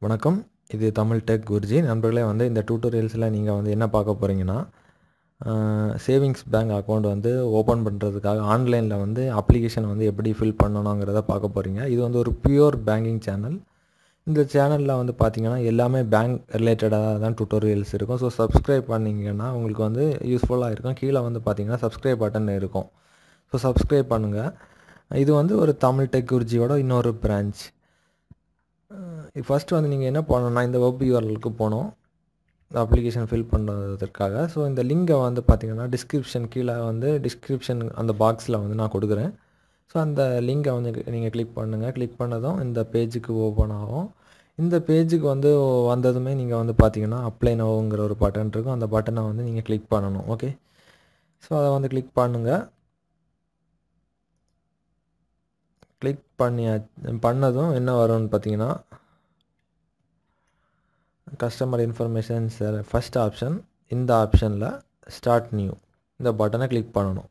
வணக்கம். இது தமிழ் டெக் குருஜி. நண்பர்களே, இந்த டியூட்டோரியல்ஸில் நீங்கள் என்ன பார்க்க போகிறீங்கன்னா, சேவிங்ஸ் பேங்க் அக்கௌண்ட் ஓப்பன் பண்ணுறதுக்காக ஆன்லைனில் அப்ளிகேஷன் எப்படி ஃபில் பண்ணணுங்கிறத பார்க்க போகிறீங்க. இது ஒரு பியூர் பேங்கிங் சேனல். இந்த சேனலில் பார்த்தீங்கன்னா எல்லாமே பேங்க் ரிலேட்டடாக தான் டியூட்டோரியல்ஸ் இருக்கும். ஸோ சப்ஸ்கிரைப் பண்ணிங்கன்னா உங்களுக்கு யூஸ்ஃபுல்லாக இருக்கும். கீழே பார்த்தீங்கன்னா சப்ஸ்கிரைப் பட்டன் இருக்கும். ஸோ சப்ஸ்கிரைப் பண்ணுங்கள். இது ஒரு தமிழ் டெக் குருஜியோட இன்னொரு பிரான்ச். ஃபஸ்ட்டு நீங்கள் என்ன பண்ணணும்னா, இந்த வெப் யூஆர்எலுக்கு போகணும் அப்ளிகேஷன் ஃபில் பண்ணுறதுக்காக. ஸோ இந்த லிங்கை பார்த்தீங்கன்னா டிஸ்கிரிப்ஷன் கீழே டிஸ்கிரிப்ஷன் அந்த பாக்ஸில் நான் கொடுக்குறேன். ஸோ அந்த லிங்கை நீங்கள் கிளிக் பண்ணுங்கள். கிளிக் பண்ணதும் இந்த பேஜுக்கு ஓப்பன் ஆகும். இந்த பேஜுக்கு வந்ததுமே நீங்கள் பார்த்தீங்கன்னா அப்ளை நோங்கிற ஒரு பட்டன் இருக்கும். அந்த பட்டனை நீங்கள் கிளிக் பண்ணணும். ஓகே, ஸோ அதை கிளிக் பண்ணுங்கள். கிளிக் பண்ணதும் என்ன வரும்னு பார்த்தீங்கன்னா, கஸ்டமர் இன்ஃபர்மேஷன் ஃபஸ்ட் ஆப்ஷன். இந்த ஆப்ஷனில் ஸ்டார்ட் நியூ இந்த பட்டனை கிளிக் பண்ணணும்.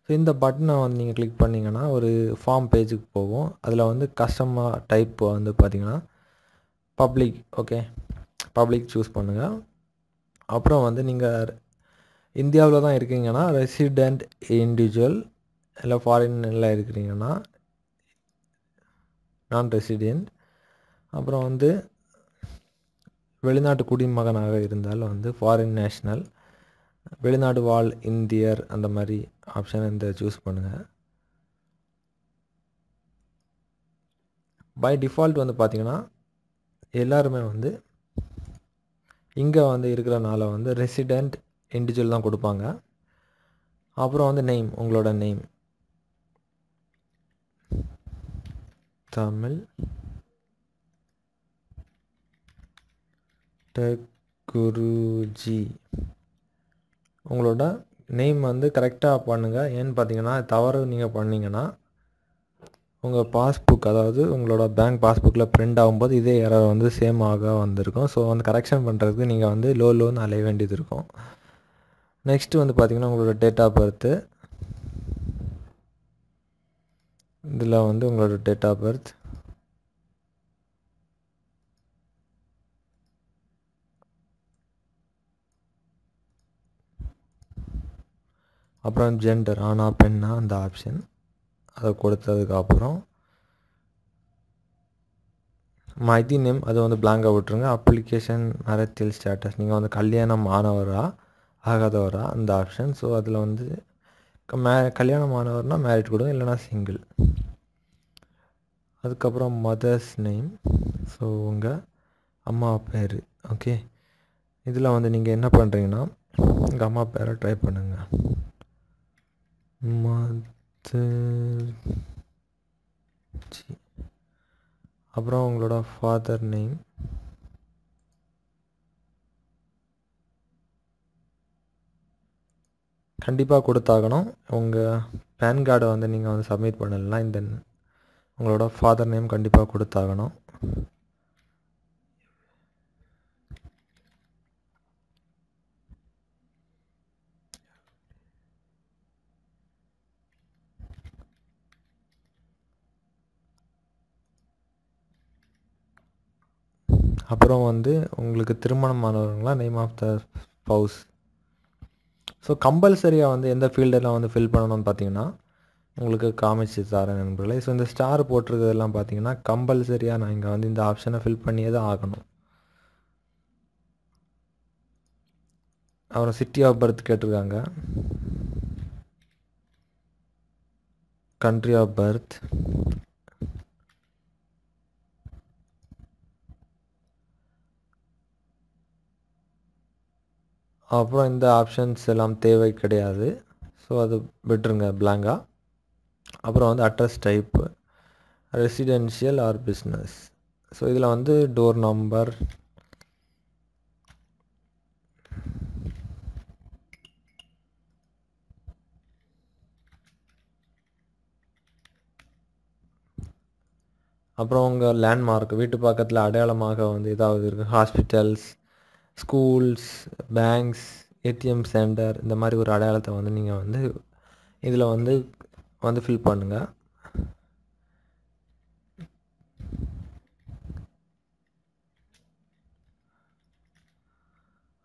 ஸோ இந்த பட்டனை நீங்கள் கிளிக் பண்ணிங்கன்னா ஒரு ஃபார்ம் பேஜுக்கு போகும். அதில் கஸ்டமர் டைப் பார்த்தீங்கன்னா பப்ளிக். ஓகே, பப்ளிக் சூஸ் பண்ணுங்கள். அப்புறம் நீங்கள் இந்தியாவில் தான் இருக்கீங்கன்னா ரெசிடெண்ட் இண்டிவிஜுவல், இல்லை ஃபாரினில் இருக்கிறீங்கன்னா நான் ரெசிடெண்ட். அப்புறம் வெளிநாட்டு குடிமகனாக இருந்தால் ஃபாரின் நேஷ்னல், வெளிநாடு வாழ் இந்தியர், அந்த மாதிரி ஆப்ஷன் சூஸ் பண்ணுங்கள். பை டிஃபால்ட் பார்த்தீங்கன்னா எல்லாருமே இங்கே இருக்கிறனால ரெசிடெண்ட் இண்டிவிஜுவல் தான் கொடுப்பாங்க. அப்புறம் நெய்ம், உங்களோட நெய்ம் தமிழ் டெக் குருஜி. உங்களோட நேம் கரெக்டாக பண்ணுங்கள். ஏன்னு பார்த்தீங்கன்னா தவறு நீங்கள் பண்ணிங்கன்னா உங்கள் பாஸ்புக், அதாவது உங்களோட பேங்க் பாஸ்புக்கில் பிரிண்ட் ஆகும்போது இதே எரர் சேம் ஆக வந்திருக்கும். ஸோ கரெக்ஷன் பண்ணுறதுக்கு நீங்கள் லோன்னு அலைய வேண்டியது இருக்கும். நெக்ஸ்ட்டு பார்த்தீங்கன்னா உங்களோட டேட் ஆஃப் பர்த்து. இதில் உங்களோட டேட் ஆஃப் பர்த், அப்புறம் ஜெண்டர், ஆனா பெண்ணா, அந்த ஆப்ஷன் அதை கொடுத்ததுக்கப்புறம் மைதி நேம் அது பிளாங்காக விட்டுருங்க. அப்ளிகேஷன் மேரேஜ் ஸ்டேட்டஸ், நீங்கள் கல்யாணம் ஆனவரா ஆகாதவரா, அந்த ஆப்ஷன். ஸோ அதில் கல்யாணம் ஆனவர்னால் மேரிட் கொடுங்க, இல்லைனா சிங்கிள். அதுக்கப்புறம் மதர்ஸ் நேம், ஸோ உங்கள் அம்மா பேர். ஓகே, இதில் நீங்கள் என்ன பண்ணுறீங்கன்னா உங்கள் அம்மா பேரை ட்ரை பண்ணுங்கள். அப்புறம் உங்களோட ஃபாதர் நேம், கண்டிப்பாக கொடுத்தாகணும். உங்கள் பேன் கார்டை நீங்கள் சப்மிட் பண்ணலைன்னா இந்த உங்களோட ஃபாதர் நேம் கண்டிப்பாக கொடுத்தாகணும். அப்புறம் உங்களுக்கு திருமணமானவங்களா, name of the spouse. So கம்பல்சரியாக எந்த ஃபீல்டெல்லாம் ஃபில் பண்ணணும்னு பார்த்தீங்கன்னா உங்களுக்கு காமிச்சு தரேன் நண்பர்களே. ஸோ இந்த ஸ்டார் போட்டிருக்கிறதெல்லாம் பார்த்தீங்கன்னா கம்பல்சரியாக நான் இங்கே இந்த ஆப்ஷனை ஃபில் பண்ணியே தான் ஆகணும். அப்புறம் சிட்டி ஆஃப் பர்த் கேட்டிருக்காங்க, கண்ட்ரி ஆஃப் பர்த், அப்புறம் இந்த ஆப்ஷன்ஸ் எல்லாம் தேவை கிடையாது. ஸோ அது விட்டுருங்க பிளாங்காக. அப்புறம் address type residential or business. So இதில் டோர் நம்பர், அப்புறம் உங்கள் லேண்ட்மார்க், வீட்டு பக்கத்தில் அடையாளமாக ஏதாவது இருக்குது, hospitals, schools, banks, ATM centre, இந்த மாதிரி ஒரு அடையாளத்தை நீங்கள் இதில் ஃபில் பண்ணுங்கள்.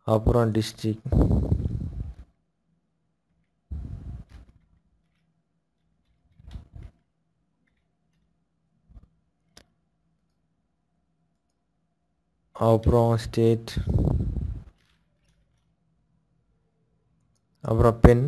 அப்புறம் டிஸ்ட்ரிக்ட், அப்புறம் ஸ்டேட், அப்புறம் பென்,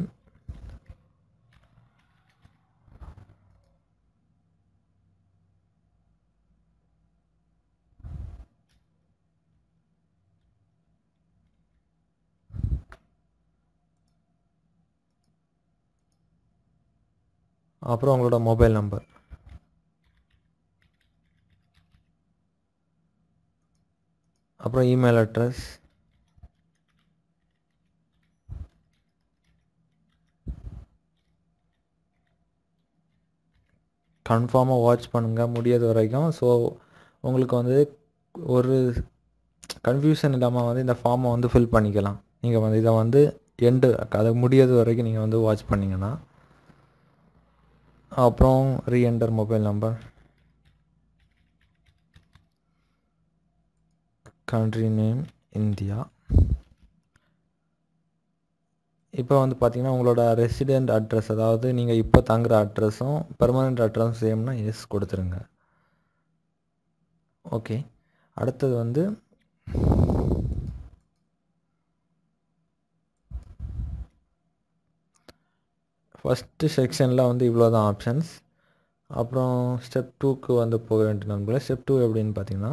அப்புறம் உங்களோட மொபைல் நம்பர். அப்புறம் இமெயில் அட்ரஸ், கன்ஃபார்மாக வாட்ச் பண்ணுங்கள் முடியாத வரைக்கும். ஸோ உங்களுக்கு வந்து ஒரு கன்ஃபியூஷன் இல்லாமல் வந்து இந்த ஃபார்மை வந்து ஃபில் பண்ணிக்கலாம். நீங்கள் வந்து இதை வந்து எண்டு அது முடியாத வரைக்கும் நீங்கள் வந்து வாட்ச் பண்ணிங்கன்னா. அப்புறம் re-enter mobile number, country name India. இப்போ வந்து பார்த்திங்கன்னா உங்களோட ரெசிடெண்ட் அட்ரஸ், அதாவது நீங்கள் இப்போ தங்குற அட்ரஸும் பெர்மனண்ட் அட்ரஸும் சேம்னா எஸ் கொடுத்துருங்க. ஓகே, அடுத்தது வந்து ஃபஸ்ட்டு செக்ஷனில் வந்து இவ்வளோ தான் ஆப்ஷன்ஸ். அப்புறம் ஸ்டெப் 2க்கு வந்து போக வேண்டிய நண்பர்களே. ஸ்டெப் 2 எப்படின்னு பார்த்தீங்கன்னா,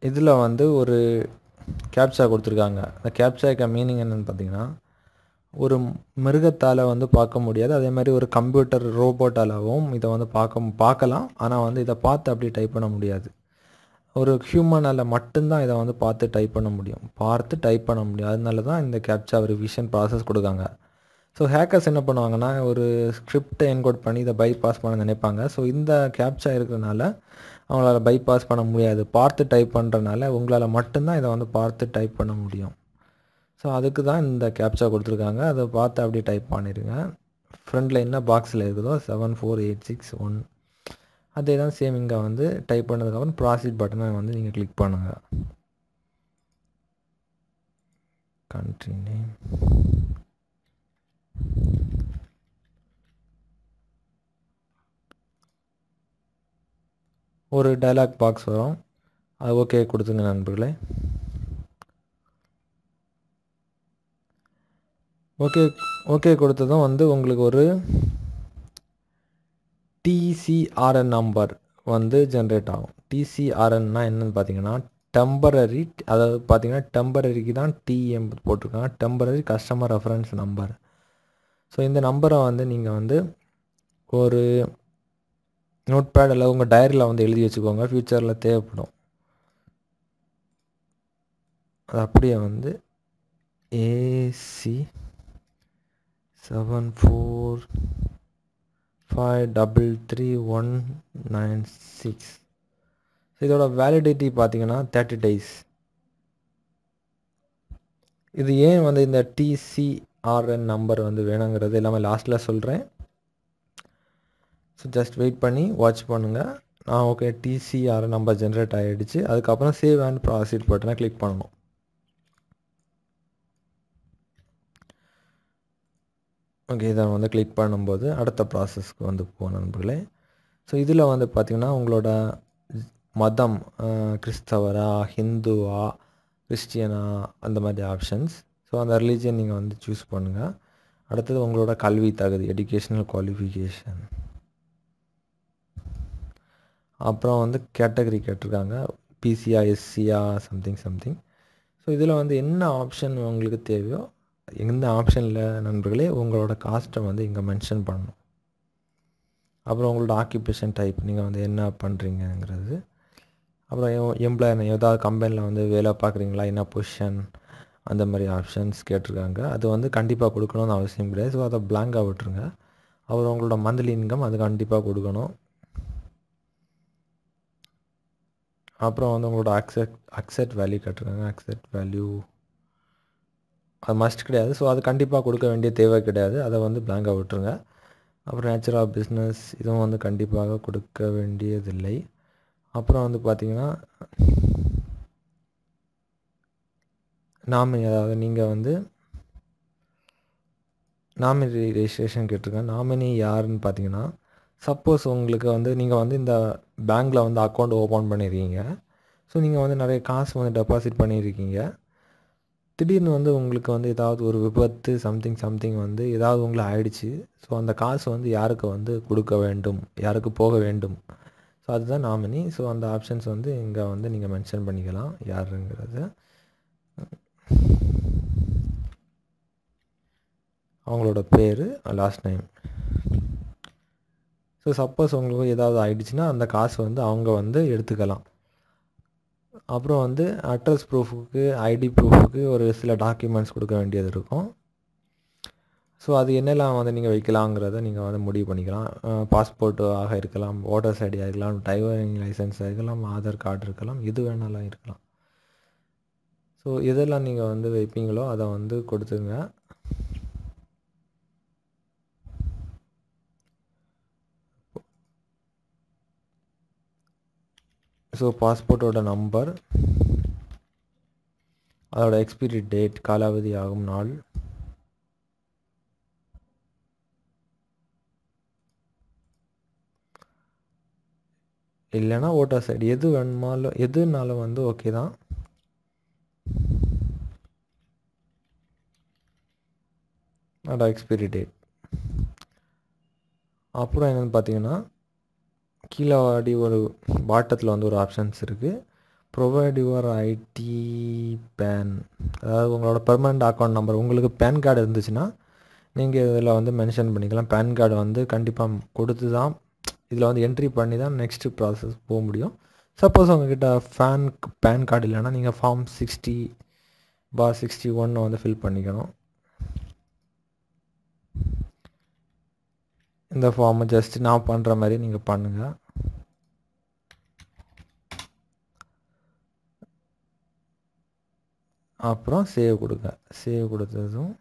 இதில் வந்து ஒரு கேப்சா கொடுத்துருக்காங்க. அந்த கேப்சாக்கு மீனிங் என்னென்னு பார்த்தீங்கன்னா, ஒரு மிருகத்தால் வந்து பார்க்க முடியாது, அதே மாதிரி ஒரு கம்ப்யூட்டர் ரோபோட்டாலாகவும் இதை வந்து பார்க்கலாம். ஆனால் வந்து இதை பார்த்து அப்படி டைப் பண்ண முடியாது. ஒரு ஹியூமனால் மட்டும்தான் இதை வந்து பார்த்து டைப் பண்ண முடியும். அதனால தான் இந்த கேப்சா ரிவிஷன் ப்ராசஸ் கொடுக்காங்க. ஸோ ஹேக்கர்ஸ் என்ன பண்ணுவாங்கன்னா, ஒரு ஸ்கிரிப்டை என்கோட் பண்ணி இதை பைபாஸ் பண்ண நினைப்பாங்க. ஸோ இந்த கேப்சா இருக்கிறதுனால அவங்களால பைபாஸ் பண்ண முடியாது. பார்த்து டைப் பண்ணுறதுனால உங்களால் மட்டும்தான் இதை வந்து பார்த்து டைப் பண்ண முடியும். ஸோ அதுக்கு தான் இந்த கேப்சா கொடுத்துருக்காங்க. அதை பார்த்து அப்படியே டைப் பண்ணிடுங்க. ஃப்ரண்டில் என்ன பாக்ஸில் இருக்குதோ 74861 அதே தான் சேம் இங்கே வந்து டைப் பண்ணதுக்கப்புறம் ப்ராசீட் பட்டனை வந்து நீங்கள் கிளிக் பண்ணுங்கள். கண்ட்ரி நேம், ஒரு டயலாக் பாக்ஸ் வரும், அது ஓகே கொடுத்துங்க நண்பர்களே. ஓகே கொடுத்ததும் வந்து உங்களுக்கு ஒரு டிசிஆர்என் நம்பர் வந்து ஜென்ரேட் ஆகும். டிசிஆர்என்னா என்னன்னு பார்த்தீங்கன்னா டெம்பரரி, அதாவது பார்த்தீங்கன்னா டெம்பரரிக்கு தான் டிஎம் போட்டிருக்காங்க, temporary customer reference number. So இந்த நம்பரை வந்து நீங்கள் வந்து ஒரு நோட் பேட் இல்லை உங்கள் டைரியில் வந்து எழுதி வச்சுக்கோங்க, ஃப்யூச்சரில் தேவைப்படும். அது அப்படியே வந்து AC 74533196. இதோட வேலிடிட்டி பார்த்தீங்கன்னா 30 days. இது ஏன் வந்து இந்த டிசிஆர்என் நம்பர் வந்து வேணுங்கிறது எல்லாமே லாஸ்ட்டில் சொல்கிறேன். ஸோ ஜஸ்ட் வெயிட் பண்ணி வாட்ச் பண்ணுங்கள். ஓகே, டிசிஆர்என் நம்பர் ஜென்ரேட் ஆகிடுச்சு. அதுக்கப்புறம் சேவ் அண்ட் ப்ராசீட் பட்டனை கிளிக் பண்ணணும். ஓகே, இதை வந்து கிளிக் பண்ணும்போது அடுத்த ப்ராசஸ்க்கு வந்து போகணும் நண்பர்களே. ஸோ இதில் வந்து பார்த்திங்கன்னா உங்களோட மதம், கிறிஸ்தவரா, ஹிந்துவா, கிறிஸ்டியனா, அந்த மாதிரி ஆப்ஷன்ஸ். ஸோ அந்த ரிலீஜியன் நீங்கள் வந்து சூஸ் பண்ணுங்கள். அடுத்தது உங்களோட கல்வி தகுதி, எஜுகேஷ்னல் குவாலிஃபிகேஷன். அப்புறம் வந்து கேட்டகரி கேட்டிருக்காங்க, பிசியா, எஸ்சியா, சம்திங். ஸோ இதில் வந்து என்ன ஆப்ஷன் உங்களுக்கு தேவையோ எந்த ஆப்ஷனில் நண்பர்களே உங்களோட காஸ்ட்டை வந்து இங்கே மென்ஷன் பண்ணணும். அப்புறம் உங்களோட ஆக்குபேஷன் டைப், நீங்கள் வந்து என்ன பண்ணுறீங்கங்கிறது. அப்புறம் எம்ப்ளாயர், ஏதாவது கம்பெனியில் வந்து வேலை பார்க்குறீங்களா, என்ன பொசிஷன், அந்த மாதிரி ஆப்ஷன்ஸ் கேட்டிருக்காங்க. அது வந்து கண்டிப்பாக கொடுக்கணும்னு அவசியம் கிடையாது. ஸோ அதை பிளாங்காக விட்டுருங்க. அப்புறம் உங்களோட மந்த்லி இன்கம் அது கண்டிப்பாக கொடுக்கணும். அப்புறம் வந்து உங்களோட அக்செப்ட் வேல்யூ கேட்டிருக்காங்க. அக்செப்ட் வேல்யூ அது மஸ்ட் கிடையாது. ஸோ அது கண்டிப்பாக கொடுக்க வேண்டிய தேவை கிடையாது, அதை வந்து பிளாங்காக விட்டுருங்க. அப்புறம் நேச்சர் ஆஃப் பிஸ்னஸ், இதுவும் வந்து கண்டிப்பாக கொடுக்க வேண்டியதில்லை. அப்புறம் வந்து பார்த்திங்கன்னா நாமினி, அதாவது நீங்கள் வந்து நாமினி ரெஜிஸ்ட்ரேஷன் கேட்டிருக்கேன். நாமினி யாருன்னு பார்த்தீங்கன்னா, சப்போஸ் உங்களுக்கு வந்து நீங்கள் வந்து இந்த பேங்க்கில் வந்து அக்கௌண்ட் ஓப்பன் பண்ணியிருக்கீங்க. ஸோ நீங்கள் வந்து நிறைய காசு வந்து டெபாசிட் பண்ணியிருக்கீங்க. திடீர்னு வந்து உங்களுக்கு வந்து ஏதாவது ஒரு விபத்து சம்திங் வந்து ஏதாவது உங்களுக்கு ஆயிடுச்சு. ஸோ அந்த காசு வந்து யாருக்கு வந்து கொடுக்க வேண்டும், யாருக்கு போக வேண்டும். ஸோ அதுதான் நாமினி. ஸோ அந்த ஆப்ஷன்ஸ் வந்து இங்கே வந்து நீங்கள் மென்ஷன் பண்ணிக்கலாம் யாருங்கிறது. அவங்களோட பேர், லாஸ்ட் நேம். ஸோ சப்போஸ் உங்களுக்கு ஏதாவது ஆயிடுச்சுன்னா அந்த காசு வந்து அவங்க வந்து எடுத்துக்கலாம். அப்புறம் வந்து அட்ரஸ் ப்ரூஃபுக்கு, ஐடி ப்ரூஃபுக்கு ஒரு சில டாக்குமெண்ட்ஸ் கொடுக்க வேண்டியது இருக்கும். ஸோ அது என்னெல்லாம் வந்து நீங்கள் வைக்கலாங்கிறத நீங்கள் வந்து முடிவு பண்ணிக்கலாம். பாஸ்போர்ட்டாக இருக்கலாம், ஓட்டர்ஸ் ஐடியாக இருக்கலாம், டிரைவிங் லைசன்ஸாக இருக்கலாம், ஆதார் கார்டு இருக்கலாம், எது வேணாலும் இருக்கலாம். ஸோ எதெல்லாம் நீங்கள் வந்து வைப்பீங்களோ அதை வந்து கொடுத்துங்க. ஸோ பாஸ்போர்ட்டோட நம்பர், அதோட எக்ஸ்பிரி டேட், காலாவதி ஆகும் நாள், இல்லைன்னா ஓட்டர்ஸ் ஐடி, எது வேணுமாலும் எதுனாலும் வந்து ஓகே தான். அதோட எக்ஸ்பிரி டேட். அப்புறம் என்னென்னு பார்த்தீங்கன்னா, கீழே வாடி ஒரு பாட்டத்தில் வந்து ஒரு ஆப்ஷன்ஸ் இருக்குது. ப்ரொவைட் யுவர் ஐடி பேன், அதாவது உங்களோட பெர்மனண்ட் அக்கௌண்ட் நம்பர். உங்களுக்கு பேன் கார்டு இருந்துச்சுன்னா நீங்கள் இதில் வந்து மென்ஷன் பண்ணிக்கலாம். பேன் கார்டு வந்து கண்டிப்பாக கொடுத்து தான் இதில் வந்து என்ட்ரி பண்ணி தான் நெக்ஸ்ட்டு ப்ராசஸ் போக முடியும். சப்போஸ் உங்ககிட்ட பேன் கார்டு இல்லைன்னா நீங்கள் ஃபார்ம் 60/61 வந்து ஃபில் பண்ணிக்கணும். இந்த ஃபார்மை ஜஸ்ட் நான் பண்ணுற மாதிரி நீங்கள் பண்ணுங்கள். அப்புறம் சேவ் கொடுங்க. சேவ் கொடுத்ததும்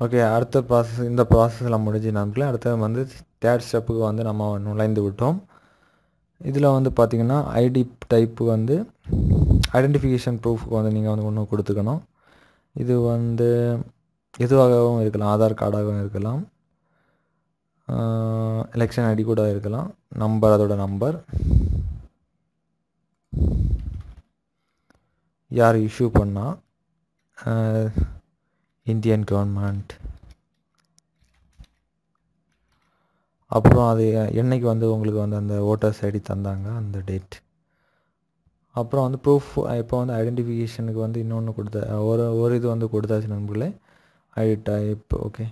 ஓகே. அடுத்த ப்ராசஸ், இந்த ப்ராசஸ்லாம் முடிஞ்சு நமக்குள்ள அடுத்தது வந்து தேர்ட் ஸ்டெப்புக்கு வந்து நம்ம நுழைந்து விட்டோம். இதில் வந்து பார்த்திங்கன்னா ஐடி டைப்பு வந்து ஐடென்டிஃபிகேஷன் ப்ரூஃப்க்கு வந்து நீங்கள் வந்து ஒன்று கொடுத்துக்கணும். இது வந்து எதுவாகவும் இருக்கலாம், ஆதார் கார்டாகவும் இருக்கலாம், எலெக்ஷன் ஐடி கூட இருக்கலாம், நம்பர், அதோட நம்பர், யார் இஷ்யூ பண்ணால், இந்தியன் கவர்மெண்ட், அப்புறம் அது என்னைக்கு வந்து உங்களுக்கு வந்து அந்த ஓட்டர்ஸ் ஐடி தந்தாங்க அந்த டேட். அப்புறம் வந்து ப்ரூஃப், இப்போ வந்து ஐடென்டிஃபிகேஷனுக்கு வந்து இன்னொன்று ஒரு இது வந்து கொடுத்தாச்சு நண்பர்களே, ஐடி டைப். ஓகே.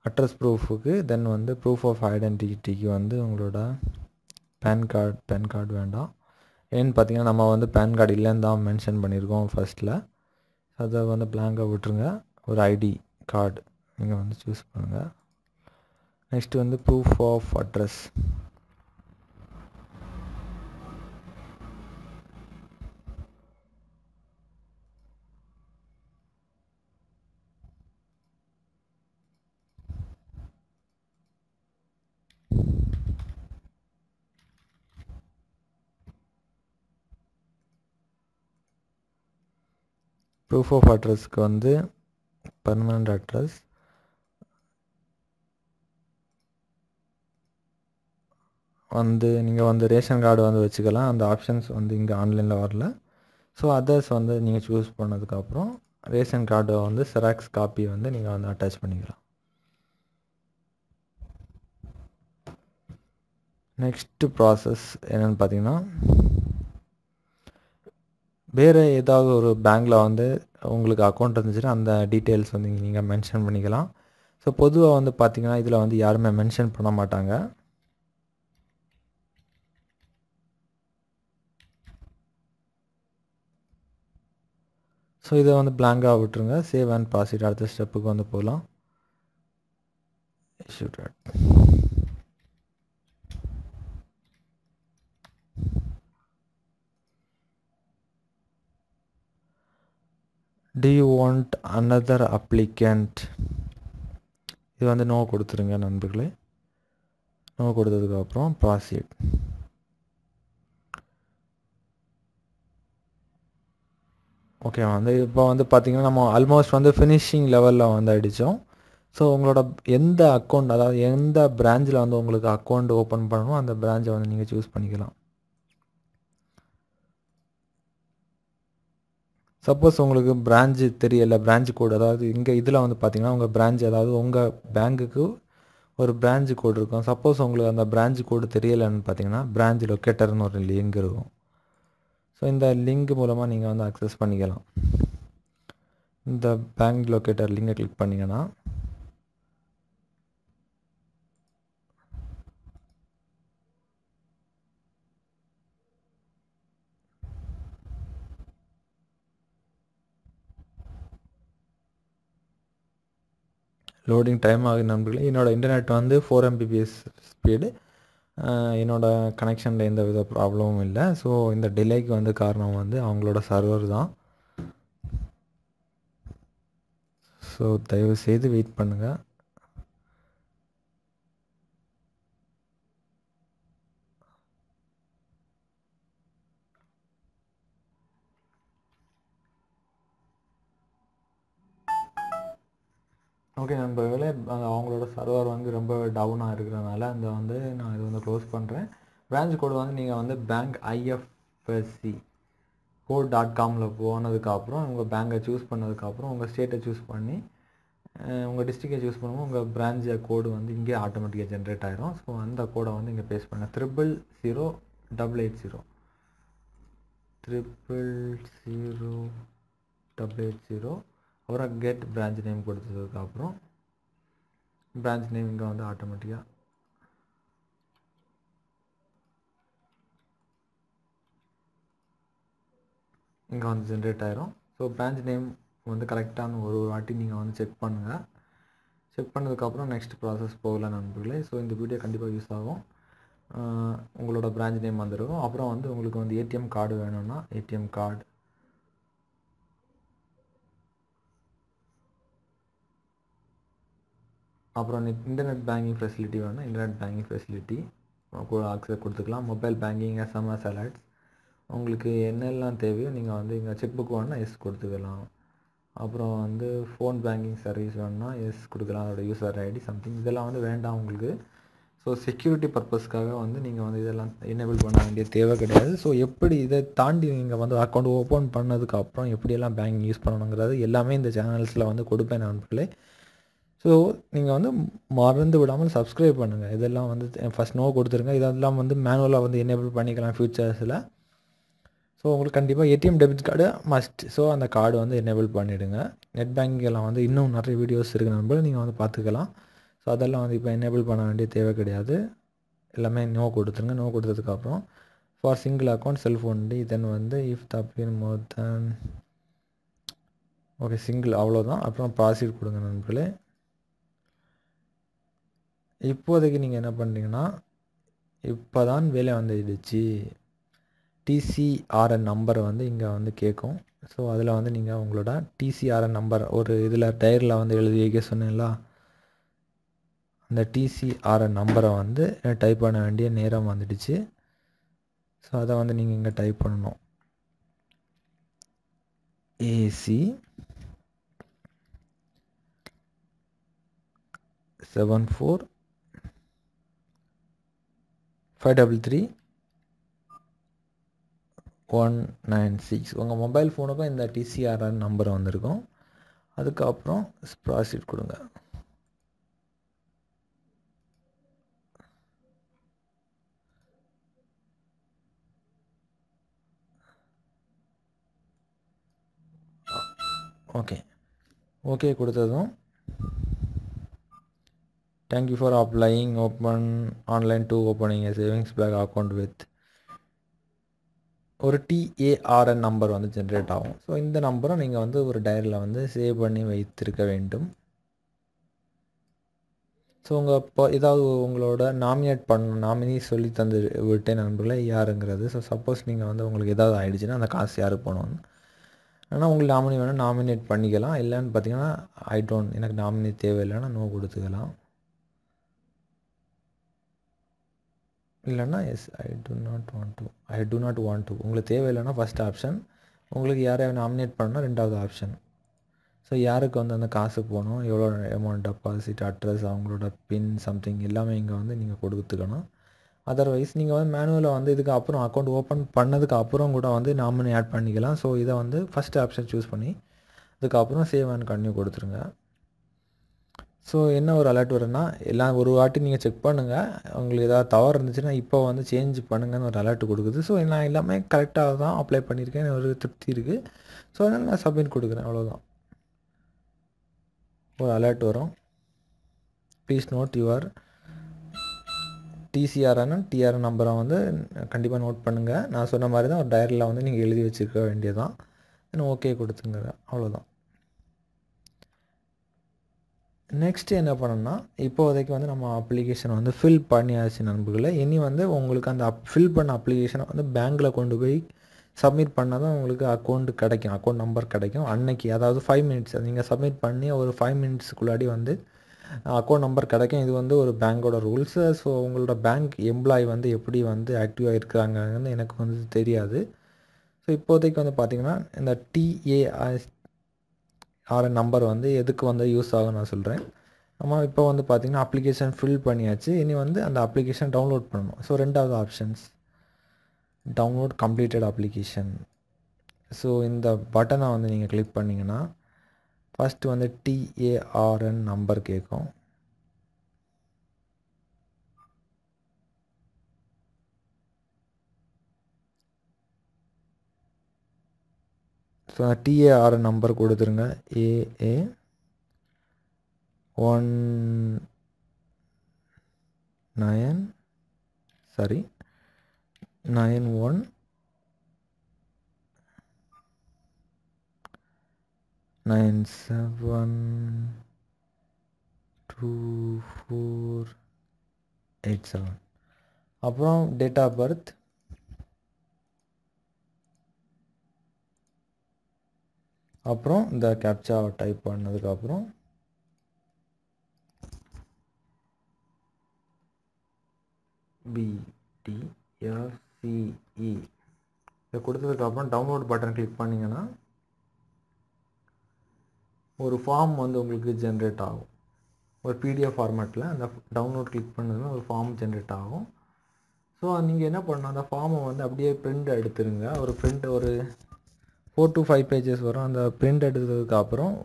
அட்ரஸ் ப்ரூஃபுக்கு தென் வந்து ப்ரூஃப் ஆஃப் ஐடென்டிட்டிக்கு வந்து உங்களோட பேன் கார்டு வேண்டாம். ஏன்னு பார்த்தீங்கன்னா நம்ம வந்து பேன் கார்டு இல்லைன்னு தான் மென்ஷன் பண்ணியிருக்கோம் ஃபர்ஸ்ட்டில். அதை வந்து பிளாங்காக விட்டுருங்க. ஒரு ஐடி கார்டு நீங்கள் வந்து சூஸ் பண்ணுங்கள். நெக்ஸ்ட்டு வந்து proof of address. Proof of அட்ரஸ்க்கு வந்து பர்மனண்ட் அட்ரஸ், வந்து நீங்கள் வந்து ரேஷன் கார்டு வந்து வச்சுக்கலாம். அந்த ஆப்ஷன்ஸ் வந்து இங்கே ஆன்லைனில் வரல. ஸோ அதர்ஸ் வந்து நீங்கள் சூஸ் பண்ணதுக்கப்புறம் ரேஷன் கார்டை வந்து செராக்ஸ் காப்பி வந்து நீங்கள் வந்து அட்டாச் பண்ணிக்கலாம். நெக்ஸ்ட்டு ப்ராசஸ் என்னென்னு பார்த்தீங்கன்னா, வேறு ஏதாவது ஒரு பேங்க்கில் வந்து உங்களுக்கு அக்கௌண்ட் இருந்துச்சுன்னா அந்த டீட்டெயில்ஸ் வந்து நீங்கள் மென்ஷன் பண்ணிக்கலாம். ஸோ பொதுவாக வந்து பார்த்திங்கன்னா இதில் வந்து யாருமே மென்ஷன் பண்ண மாட்டாங்க. ஸோ இதை வந்து பிளாங்காக விட்டுருங்க. சேவ் அண்ட் ப்ராசீட் அடுத்த ஸ்டெப்புக்கு வந்து போகலாம். Issue date do you want another applicant? இது வந்து நோ கொடுத்துருங்க நண்பர்களே. நோ கொடுத்ததுக்கப்புறம் ப்ராசீட். ஓகே வந்து இப்போ வந்து பார்த்திங்கன்னா நம்ம ஆல்மோஸ்ட் வந்து ஃபினிஷிங் லெவலில் வந்து அடித்தோம். ஸோ உங்களோட எந்த அக்கௌண்ட், அதாவது எந்த பிரான்ச்சில் வந்து உங்களுக்கு அக்கௌண்ட் ஓப்பன் பண்ணணும் அந்த பிரான்ச்சை வந்து நீங்கள் சூஸ் பண்ணிக்கலாம். சப்போஸ் உங்களுக்கு பிரான்ச்சு தெரியலை, பிரான்ச் கோடு, அதாவது இங்கே இதில் வந்து பார்த்திங்கன்னா உங்கள் பிரான்ச், அதாவது உங்கள் பேங்க்குக்கு ஒரு பிரான்ச் கோடு இருக்கும். சப்போஸ் உங்களுக்கு அந்த பிரான்ச் கோடு தெரியலைன்னு பார்த்தீங்கன்னா பிரான்ச் லொக்கேட்டர்னு ஒரு லிங்க் இருக்கும். ஸோ இந்த லிங்க் மூலமாக நீங்கள் வந்து அக்சஸ் பண்ணிக்கலாம். இந்த பேங்க் லொக்கேட்டர் லிங்கை கிளிக் பண்ணிங்கன்னா லோடிங் டைம் ஆகுது நண்பர்களே. என்னோடய இன்டர்நெட் வந்து 4 Mbps ஸ்பீடு. என்னோடய கனெக்ஷனில் எந்த வித ப்ராப்ளமும் இல்லை. ஸோ இந்த டிலேக்கு வந்து காரணம் வந்து அவங்களோட சர்வர் தான். ஸோ தயவு செய்து வெயிட் பண்ணுங்கள். ஓகே நண்பர்களே, அவங்களோட சர்வர் வந்து ரொம்ப டவுனாக இருக்கிறதுனால அந்த வந்து நான் இது வந்து க்ளோஸ் பண்ணுறேன். பிரான்ச் கோடு வந்து நீங்கள் வந்து பேங்க் IFSC code.comல போனதுக்கப்புறம் உங்கள் பேங்கை சூஸ் பண்ணதுக்கப்புறம் உங்கள் ஸ்டேட்டை சூஸ் பண்ணி உங்கள் டிஸ்ட்ரிக்டை சூஸ் பண்ணும்போது உங்கள் பிரான்ச் கோடு வந்து இங்கே ஆட்டோமேட்டிக்காக ஜென்ரேட் ஆகிடும். ஸோ அந்த கோடை வந்து இங்கே பேஸ்ட் பண்ணுங்கள். 000880 000880. அப்புறம் கெட் பிரான்ச் நேம் கொடுத்ததுக்கப்புறம் பிரான்ச் நேம் இங்கே வந்து ஆட்டோமேட்டிக்காக இங்கே வந்து ஜென்ரேட் ஆகிரும். ஸோ பிரான்ச் நேம் வந்து கரெக்டான ஒரு வாட்டி நீங்கள் வந்து செக் பண்ணுங்கள். செக் பண்ணதுக்கப்புறம் நெக்ஸ்ட் ப்ராசஸ் போகலாம் நண்பர்களே. ஸோ இந்த வீடியோ கண்டிப்பாக யூஸ் ஆகும். உங்களோட பிரான்ச் நேம் வந்துடும். அப்புறம் வந்து உங்களுக்கு வந்து ஏடிஎம் கார்டு வேணும்னா ஏடிஎம் கார்டு, அப்புறம் இன்டர்நெட் பேங்கிங் ஃபெசிலிட்டி வேணும்னா இன்டர்நெட் பேங்கிங் ஃபெசிலிட்டி ஆக்சஸ் கொடுத்துக்கலாம். மொபைல் பேங்கிங், SMS அலர்ட்ஸ், உங்களுக்கு என்னெல்லாம் தேவையோ நீங்கள் வந்து இங்கே செக் புக் வேணுன்னா எஸ் கொடுத்துக்கலாம். அப்புறம் வந்து ஃபோன் பேங்கிங் சர்வீஸ் வேணுன்னா எஸ் கொடுக்கலாம். அதோட யூசர் ஐடி சம்திங் இதெல்லாம் வந்து வேண்டாம் உங்களுக்கு. ஸோ செக்யூரிட்டி பர்பஸ்க்காக வந்து நீங்கள் வந்து இதெல்லாம் எனேபிள் பண்ண வேண்டிய தேவை கிடையாது. ஸோ எப்படி இதை தாண்டி நீங்கள் வந்து அக்கௌண்ட் ஓப்பன் பண்ணதுக்கப்புறம் எப்படியெல்லாம் பேங்கிங் யூஸ் பண்ணணுங்கிறது எல்லாமே இந்த சேனல்ஸில் வந்து கொடுப்பேன் நண்பர்களே. ஸோ நீங்கள் வந்து மறந்து விடாமல் சப்ஸ்கிரைப் பண்ணுங்கள். இதெல்லாம் வந்து ஃபஸ்ட் நோ கொடுத்துருங்க. இதெல்லாம் வந்து மேனுவலாக வந்து எனேபிள் பண்ணிக்கலாம் ஃப்யூச்சர்ஸில். ஸோ உங்களுக்கு கண்டிப்பாக ATM debit card must. So அந்த கார்டு வந்து எனேபிள் பண்ணிவிடுங்க. நெட் பேங்கிங் எல்லாம் வந்து இன்னும் நிறைய வீடியோஸ் இருக்குது நண்பர்கள், நீங்கள் வந்து பார்த்துக்கலாம். ஸோ அதெல்லாம் வந்து இப்போ எனேபிள் பண்ண வேண்டிய தேவை கிடையாது. எல்லாமே நோ கொடுத்துருங்க. நோ கொடுத்ததுக்கப்புறம் for single account cellphone D then வந்து இஃப் த அப்ளிகன் மோர் தென் ஓகே சிங்கிள் அவ்வளோதான். அப்புறம் ப்ராசீட் கொடுங்க நண்பர்களே. இப்போதைக்கு நீங்கள் என்ன பண்ணுறீங்கன்னா இப்போ தான் வேலை வந்துடுச்சு. TCRN நம்பரை வந்து இங்கே வந்து கேட்கும். ஸோ அதில் வந்து நீங்கள் உங்களோட TCRN நம்பர் ஒரு இதில் டயரில் வந்து எழுதி வைக்க சொன்னீங்களா, அந்த TCRN நம்பரை வந்து டைப் பண்ண வேண்டிய நேரம் வந்துடுச்சு. ஸோ அதை வந்து நீங்கள் இங்கே டைப் பண்ணணும். AC 74533196. உங்கள் மொபைல் ஃபோனுக்கும் இந்த TCRN நம்பர் வந்திருக்கும். அதுக்கப்புறம் ப்ராசீட் கொடுங்க. ஓகே கொடுத்ததும் thank you for அப்ளைங் open online to opening A savings bank account with ஒரு TARN நம்பர் வந்து ஜென்ரேட் ஆகும். ஸோ இந்த நம்பரை நீங்கள் வந்து ஒரு டைரியில் வந்து சேவ் பண்ணி வைத்திருக்க வேண்டும். ஸோ உங்கள் இப்போ ஏதாவது உங்களோட நாமினி சொல்லி தந்து விட்டேன் நண்பர்களே யாருங்கிறது. ஸோ சப்போஸ் நீங்கள் வந்து உங்களுக்கு ஏதாவது ஆகிடுச்சுன்னா அந்த காசு யாருக்கு போகணும். ஆனால் உங்களுக்கு நாமினி வேணால் நாமினேட் பண்ணிக்கலாம். இல்லைன்னு பார்த்தீங்கன்னா எனக்கு நாமினி தேவையில்லைன்னா நோ கொடுத்துக்கலாம். இல்லைன்னா yes I do not want to உங்களுக்கு தேவையில்லைன்னா ஃபஸ்ட் ஆப்ஷன். உங்களுக்கு யாரையாவது நாமினேட் பண்ணால் ரெண்டாவது ஆப்ஷன். ஸோ யாருக்கு வந்து அந்த காசு போகணும், எவ்வளோ அமௌண்ட், டெபாசிட், அட்ரஸ், அவங்களோட பின் சம்திங் எல்லாமே இங்கே வந்து நீங்கள் கொடுத்துக்கணும். அதர்வைஸ் நீங்கள் வந்து மேனுவலில் வந்து இதுக்கு அப்புறம் அக்கௌண்ட் ஓப்பன் பண்ணதுக்கு அப்புறம் கூட வந்து நாமினி ஆட் பண்ணிக்கலாம். ஸோ இதை வந்து ஃபஸ்ட் ஆப்ஷன் சூஸ் பண்ணி அதுக்கப்புறம் சேவ் அண்ட் கன்டினியூ கொடுத்துருங்க. ஸோ என்ன ஒரு அலர்ட் வரும்னா எல்லாம் ஒரு வாட்டி நீங்கள் செக் பண்ணுங்கள். உங்களுக்கு ஏதாவது தவறு இருந்துச்சுன்னா இப்போ வந்து சேஞ்ச் பண்ணுங்கன்னு ஒரு அலர்ட் கொடுக்குது. ஸோ நான் எல்லாமே கரெக்டாக தான் அப்ளை பண்ணியிருக்கேன், ஒரு திருப்தி இருக்குது. ஸோ அதனால் நான் சப்மிட் கொடுக்குறேன், அவ்வளோதான். ஒரு அலர்ட் வரும், ப்ளீஸ் நோட் யுவர் TRN நம்பரை வந்து கண்டிப்பாக நோட் பண்ணுங்கள். நான் சொன்ன மாதிரி தான் ஒரு டைரியில் வந்து நீங்கள் எழுதி வச்சுருக்க வேண்டியதான். ஓகே கொடுத்துங்க, அவ்வளோதான். நெக்ஸ்ட்டு என்ன பண்ணணும்னா இப்போதைக்கு வந்து நம்ம அப்ளிகேஷன் வந்து ஃபில் பண்ணியாச்சு நண்பர்களே. இனி வந்து உங்களுக்கு அந்த ஃபில் பண்ண அப்ளிகேஷனை வந்து பேங்க்கில் கொண்டு போய் சப்மிட் பண்ணால் தான் உங்களுக்கு அக்கௌண்ட் கிடைக்கும், அக்கௌண்ட் நம்பர் கிடைக்கும். அன்னைக்கு அதாவது 5 மினிட்ஸ் நீங்கள் சப்மிட் பண்ணி ஒரு 5 மினிட்ஸுக்குள்ளாடி வந்து அக்கௌண்ட் நம்பர் கிடைக்கும். இது வந்து ஒரு பேங்க்கோட ரூல்ஸு. ஸோ உங்களோட பேங்க் எம்ப்ளாயி வந்து எப்படி வந்து ஆக்டிவாக இருக்கிறாங்கன்னு எனக்கு வந்து தெரியாது. ஸோ இப்போதைக்கு வந்து பார்த்திங்கன்னா இந்த TARN நம்பர் வந்து எதுக்கு வந்து யூஸ் ஆகும் நான் சொல்கிறேன். நம்ம இப்போ வந்து பார்த்திங்கன்னா அப்ளிகேஷன் ஃபில் பண்ணியாச்சு. இனி வந்து அந்த அப்ளிகேஷன் டவுன்லோட் பண்ணணும். ஸோ ரெண்டாவது options download completed application. So இந்த பட்டனை வந்து நீங்கள் கிளிக் பண்ணிங்கன்னா ஃபஸ்ட்டு வந்து TARN நம்பர் கேட்கும். ஸோ TARN நம்பர் கொடுத்துருங்க. AA 91972487. அப்புறம் டேட் ஆஃப் பர்த், அப்புறம் இந்த கேப்சா டைப் பண்ணதுக்கப்புறம் BTFCE இதை கொடுத்ததுக்கப்புறம் டவுன்லோட் பட்டன் கிளிக் பண்ணிங்கன்னா ஒரு ஃபார்ம் வந்து உங்களுக்கு ஜென்ரேட் ஆகும். ஒரு PDF ஃபார்மேட்டில் அந்த டவுன்லோட் கிளிக் பண்ணதுன்னா ஒரு ஃபார்ம் ஜென்ரேட் ஆகும். ஸோ நீங்கள் என்ன பண்ணணும், அந்த ஃபார்மை வந்து அப்படியே பிரிண்ட் எடுத்துருங்க. ஒரு 4 to 5 பேஜஸ் வரும். அந்த பிரிண்ட் எடுத்ததுக்கப்புறம்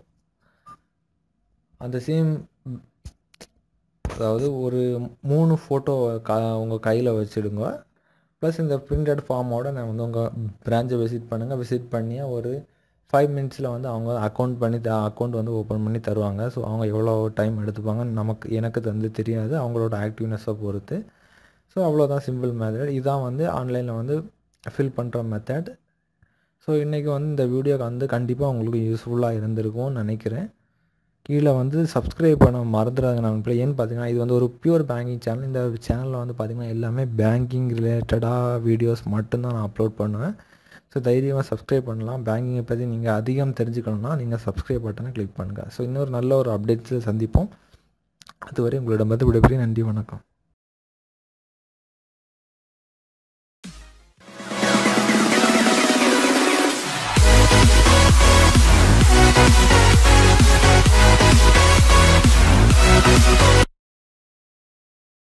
அந்த சேம் அதாவது ஒரு 3 ஃபோட்டோ உங்கள் கையில் வச்சுடுங்க. ப்ளஸ் இந்த பிரிண்டட் ஃபார்மோட நான் வந்து உங்கள் பிரான்ச்சை விசிட் பண்ணுங்கள். விசிட் பண்ணி ஒரு 5 மினிட்ஸில் வந்து அவங்க அக்கௌண்ட் வந்து ஓப்பன் பண்ணி தருவாங்க. ஸோ அவங்க எவ்வளோ டைம் எடுத்துப்பாங்கன்னு எனக்கு வந்து தெரியாது, அவங்களோட ஆக்டிவ்னஸை பொறுத்து. ஸோ அவ்வளோதான், சிம்பிள் மெத்தட். இதுதான் வந்து ஆன்லைனில் வந்து ஃபில் பண்ணுற மெத்தட். ஸோ இன்றைக்கி வந்து இந்த வீடியோ வந்து கண்டிப்பாக உங்களுக்கு யூஸ்ஃபுல்லாக இருந்திருக்கும்னு நினைக்கிறேன். கீழே வந்து சப்ஸ்கிரைப் பண்ண மறந்துடாங்க நண்பர்களே. ஏன்னு பார்த்தீங்கன்னா இது வந்து ஒரு பியூர் பேங்கிங் சேனல். இந்த சேனலில் வந்து பார்த்திங்கன்னா எல்லாமே பேங்கிங் ரிலேட்டடாக வீடியோஸ் மட்டும்தான் நான் அப்லோட் பண்ணுவேன். ஸோ தைரியமாக சப்ஸ்கிரைப் பண்ணலாம். பேங்கிங்கை பற்றி நீங்கள் அதிகம் தெரிஞ்சுக்கணுன்னா நீங்கள் சப்ஸ்கிரைப் பட்டனை கிளிக் பண்ணுங்கள். ஸோ இன்னொரு நல்ல ஒரு அப்டேட்ஸில் சந்திப்போம். அதுவரை உங்களிடம் விடைபெறுகிறேன். நன்றி, வணக்கம்.